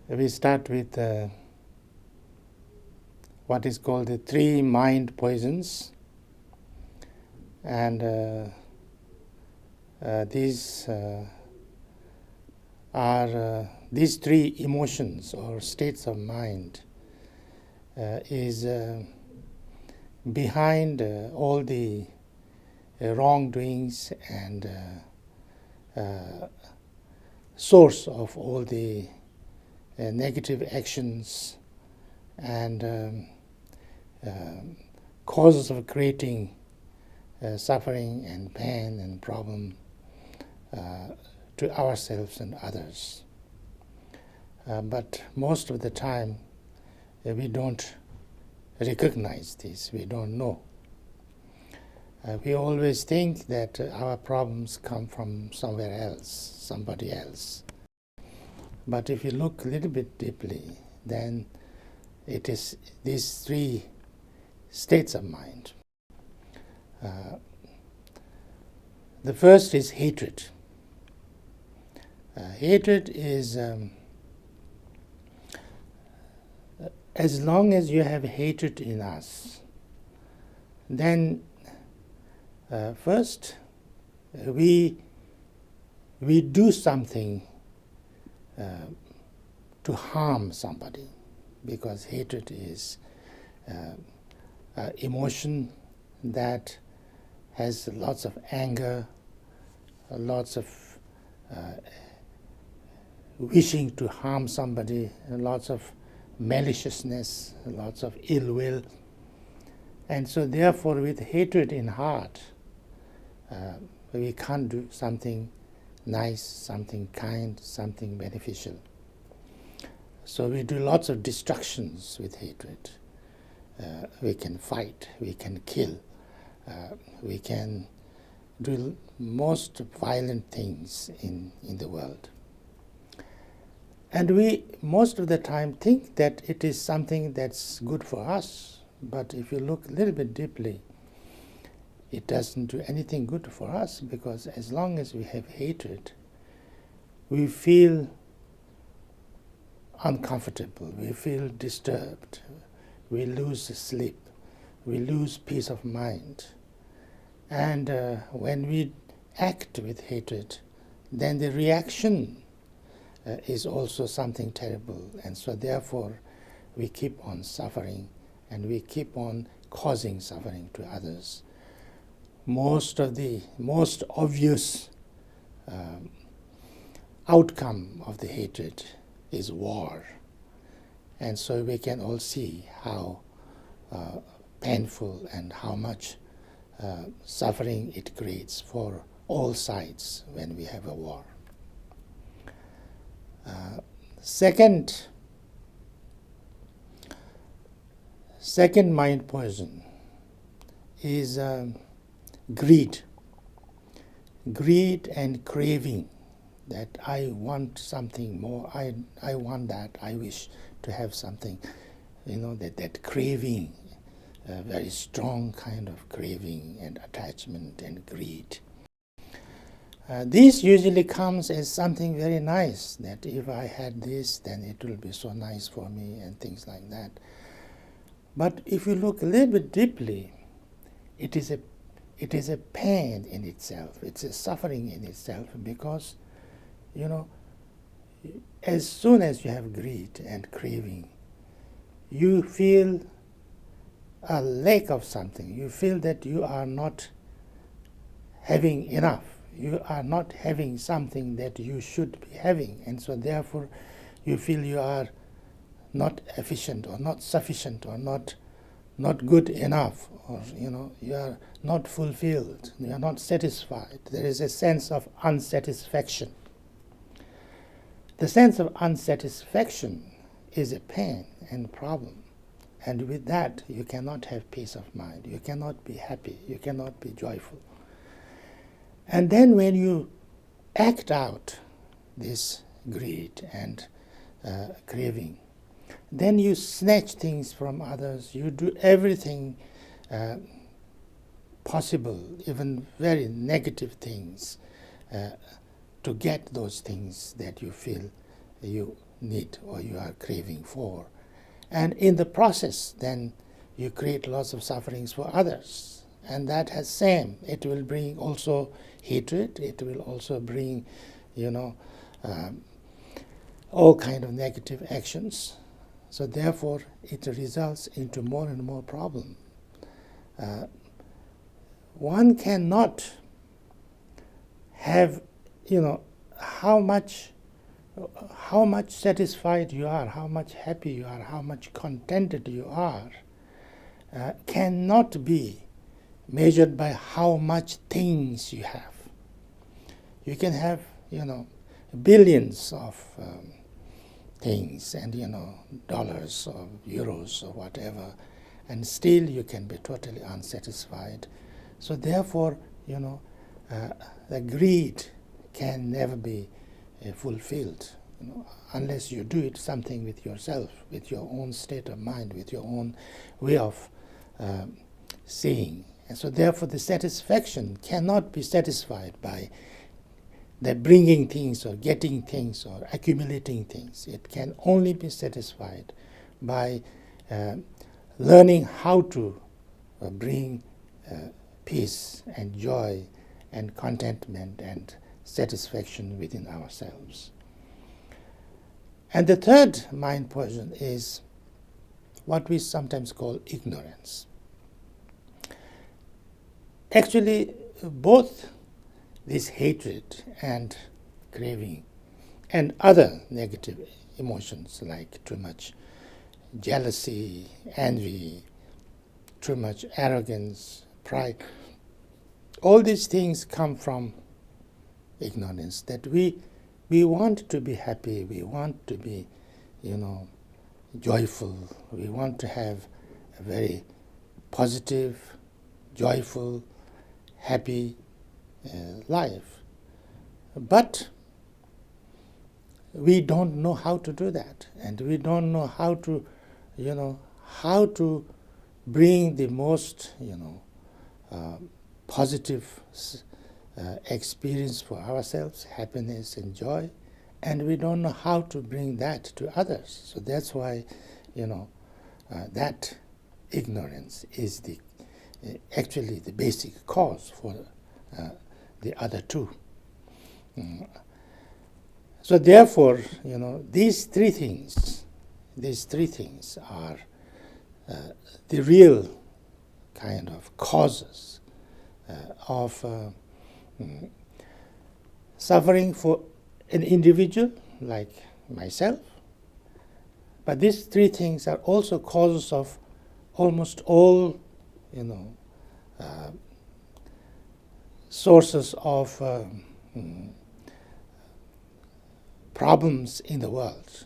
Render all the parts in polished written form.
We start with what is called the 3 mind poisons, and these are these 3 emotions or states of mind is behind all the wrongdoings and source of all the negative actions and causes of creating suffering and pain and problem to ourselves and others. But most of the time we don't recognize this, we don't know. We always think that our problems come from somewhere else, somebody else. But if you look a little bit deeply, then it is these 3 states of mind. The first is hatred. Hatred is, as long as you have hatred in us, then first we do something to harm somebody, because hatred is emotion that has lots of anger, lots of wishing to harm somebody, lots of maliciousness, lots of ill will. And so therefore with hatred in heart, we can't do something nice, something kind, something beneficial. So we do lots of destructions with hatred. We can fight, we can kill, we can do most violent things in the world. And we most of the time think that it is something that's good for us, but if you look a little bit deeply, it doesn't do anything good for us, because as long as we have hatred, we feel uncomfortable, we feel disturbed, we lose sleep, we lose peace of mind. And when we act with hatred, then the reaction is also something terrible. And so therefore we keep on suffering, and we keep on causing suffering to others. Most obvious outcome of the hatred is war. And so we can all see how painful and how much suffering it creates for all sides when we have a war. Second mind poison is greed. Greed and craving, that I want something more, I want that, I wish to have something, that craving, a very strong kind of craving and attachment and greed. This usually comes as something very nice, that if I had this, then it will be so nice for me, and things like that. But if you look a little bit deeply, it is a pain in itself, it's a suffering in itself, because, as soon as you have greed and craving, you feel a lack of something, you feel that you are not having enough, you are not having something that you should be having, and so therefore you feel you are not efficient or not sufficient or not good enough, or you are not fulfilled, you are not satisfied. There is a sense of unsatisfaction. The sense of unsatisfaction is a pain and problem, and with that you cannot have peace of mind, you cannot be happy, you cannot be joyful. And then when you act out this greed and craving, then you snatch things from others, you do everything possible, even very negative things, to get those things that you feel you need or you are craving for. And in the process, then you create lots of sufferings for others. And that has same. It will bring also hatred. It will also bring, all kind of negative actions. So therefore, it results into more and more problem. One cannot have, how much satisfied you are, how much happy you are, how much contented you are, cannot be measured by how much things you have. You can have, billions of things and, dollars or euros or whatever, and still you can be totally unsatisfied. So therefore, the greed can never be fulfilled, unless you do it something with yourself, with your own state of mind, with your own way of seeing. And so therefore the satisfaction cannot be satisfied by the bringing things or getting things or accumulating things. It can only be satisfied by learning how to bring peace and joy and contentment and satisfaction within ourselves. And the third mind poison is what we sometimes call ignorance. Actually, both this hatred and craving and other negative emotions like too much jealousy, envy, too much arrogance, pride, all these things come from ignorance, that we want to be happy, we want to be, joyful, we want to have a very positive, joyful, happy life. But we don't know how to do that, and we don't know how to, how to bring the most, positive experience for ourselves, happiness and joy, and we don't know how to bring that to others. So that's why, that ignorance is actually the basic cause for the other two. So therefore, these three things are the real kind of causes of suffering for an individual like myself. But these three things are also causes of almost all, sources of problems in the world.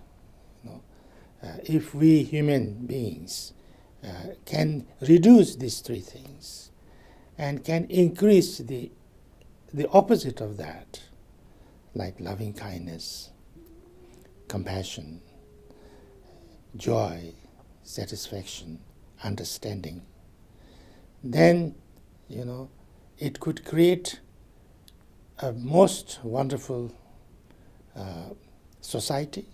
If we human beings can reduce these three things and can increase the opposite of that, like loving kindness, compassion, joy, satisfaction, understanding, then, it could create a most wonderful society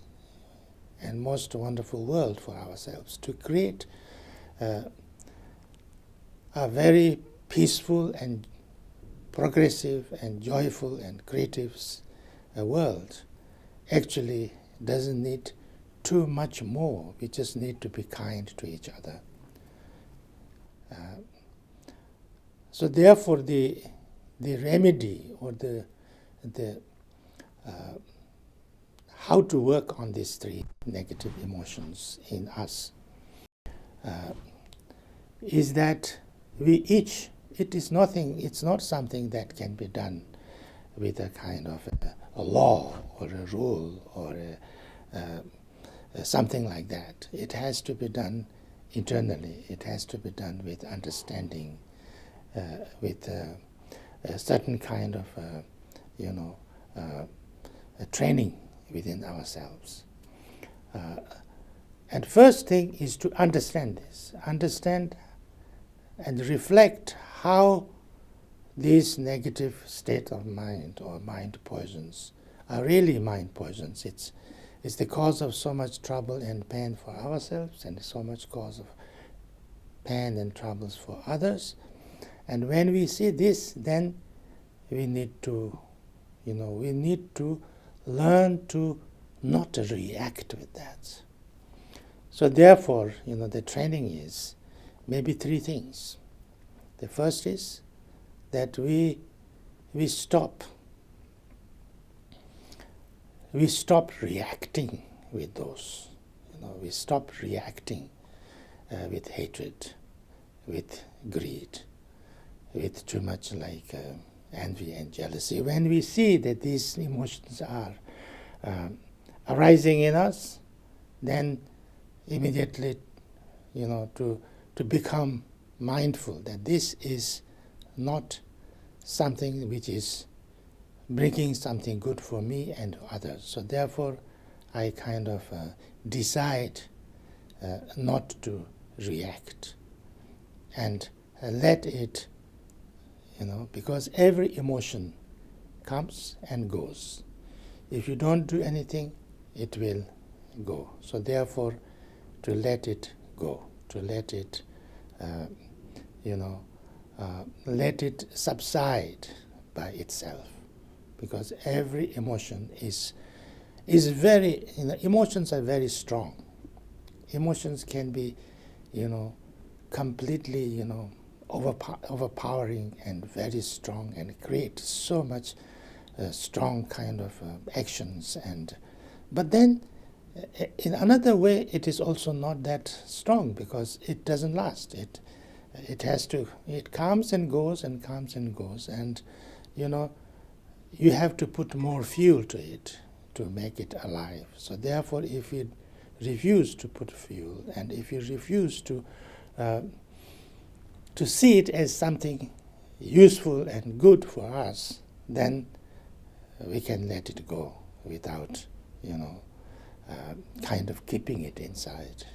and most wonderful world for ourselves, to create a very peaceful and progressive and joyful and creative world. Actually doesn't need too much more. We just need to be kind to each other. So therefore the remedy or the how to work on these three negative emotions in us is that we each, it's not something that can be done with a kind of a law or a rule or something like that. It has to be done internally. It has to be done with understanding, with a certain kind of, a training within ourselves. And first thing is to understand this, understand and reflect how these negative state of mind or mind poisons are really mind poisons. is the cause of so much trouble and pain for ourselves, and so much cause of pain and troubles for others. And when we see this, then we need to, we need to learn to not react with that. So therefore, the training is maybe three things. The first is that we stop reacting with those. We stop reacting with hatred, with greed, with too much like envy and jealousy. When we see that these emotions are arising in us, then immediately, to become mindful that this is not something which is bringing something good for me and others. So therefore, I kind of decide not to react and let it, because every emotion comes and goes. If you don't do anything, it will go. So therefore, to let it go, to let it, let it subside by itself. Because every emotion is very, emotions are very strong. Emotions can be, completely, overpowering and very strong, and create so much strong kind of actions. But then, in another way, it is also not that strong because it doesn't last. It comes and goes and comes and goes, and you have to put more fuel to it to make it alive. So therefore, if you refuse to put fuel, and if you refuse to see it as something useful and good for us, then we can let it go without, kind of keeping it inside.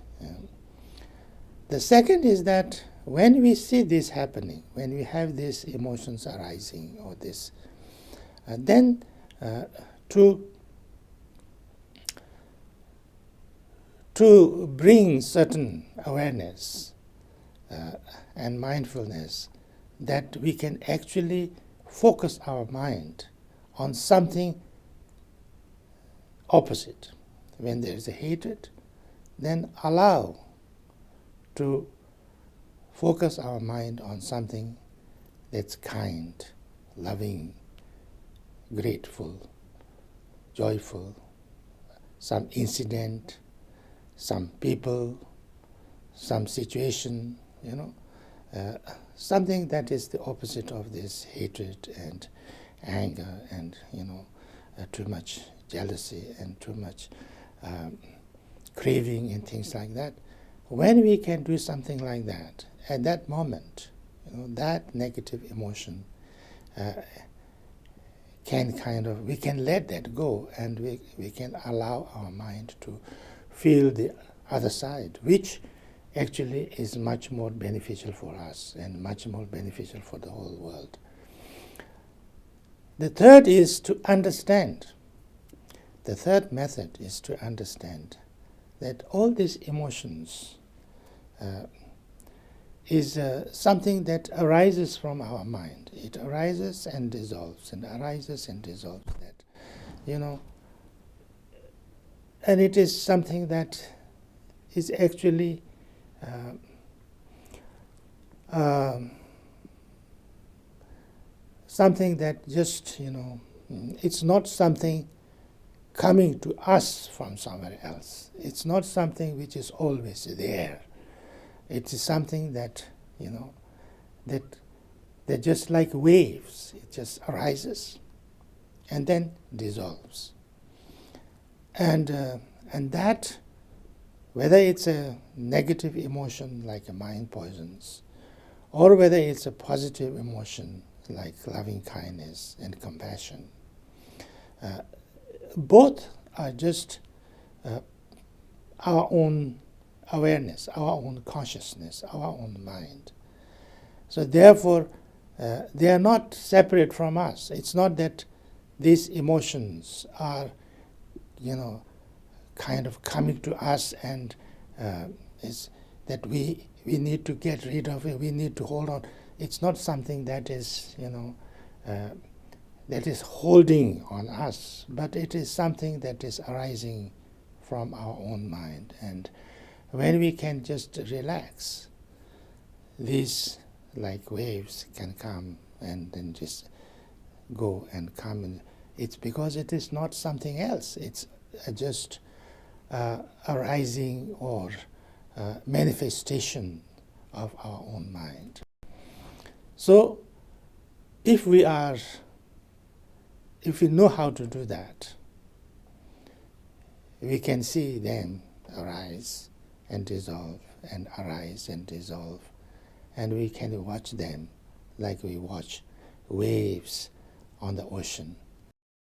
The second is that when we see this happening, when we have these emotions arising, or this, then to bring certain awareness and mindfulness, that we can actually focus our mind on something opposite. When there is a hatred, then allow to focus our mind on something that's kind, loving, grateful, joyful, some incident, some people, some situation, something that is the opposite of this hatred and anger and, too much jealousy and too much craving and things like that. When we can do something like that, at that moment, that negative emotion we can let that go, and we can allow our mind to feel the other side, which actually is much more beneficial for us and much more beneficial for the whole world. The third is to understand. The third method is to understand that all these emotions is something that arises from our mind. It arises and dissolves, and arises and dissolves. That, and it is something that is actually something that just, it's not something coming to us from somewhere else. It's not something which is always there. It is something that, that just like waves, it just arises and then dissolves. And that, whether it's a negative emotion like a mind poisons, or whether it's a positive emotion like loving kindness and compassion, both are just our own awareness, our own consciousness, our own mind. So therefore, they are not separate from us. It's not that these emotions are, kind of coming to us and is that we need to get rid of it, we need to hold on. It's not something that is, that is holding on us, but it is something that is arising from our own mind. And when we can just relax, these like waves can come and then just go and come, and it's because it is not something else. It's just arising or manifestation of our own mind. So if we know how to do that, we can see them arise and dissolve and arise and dissolve, and we can watch them like we watch waves on the ocean,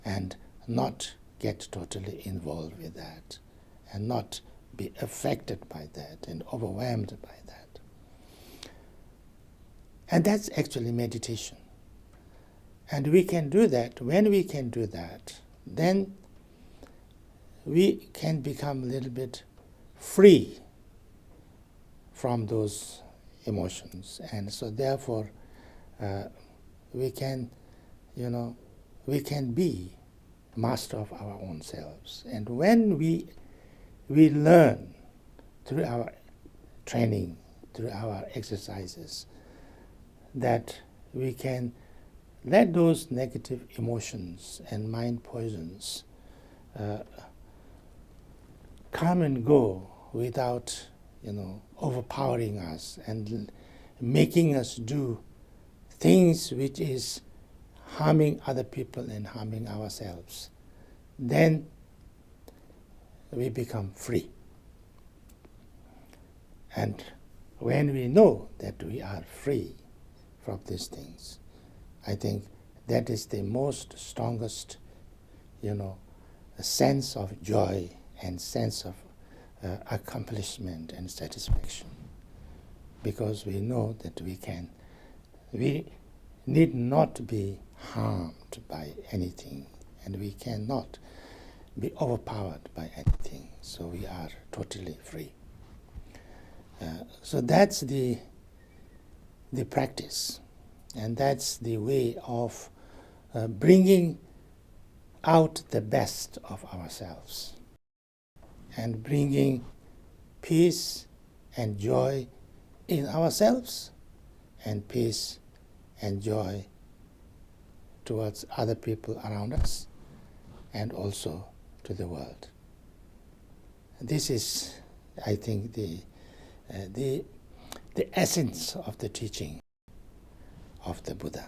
and not get totally involved with that, and not be affected by that and overwhelmed by that. And that's actually meditation. And we can do that. When we can do that, then we can become a little bit free from those emotions. And so therefore we can be master of our own selves. And when we learn through our training, through our exercises, that we can let those negative emotions and mind poisons come and go without, overpowering us and making us do things which is harming other people and harming ourselves, then we become free. And when we know that we are free from these things, I think that is the most strongest, sense of joy and sense of accomplishment and satisfaction, because we know that we need not be harmed by anything, and we cannot be overpowered by anything, so we are totally free. So that's the practice, and that's the way of bringing out the best of ourselves and bringing peace and joy in ourselves and peace and joy towards other people around us and also to the world. This is, I think, the essence of the teaching of the Buddha.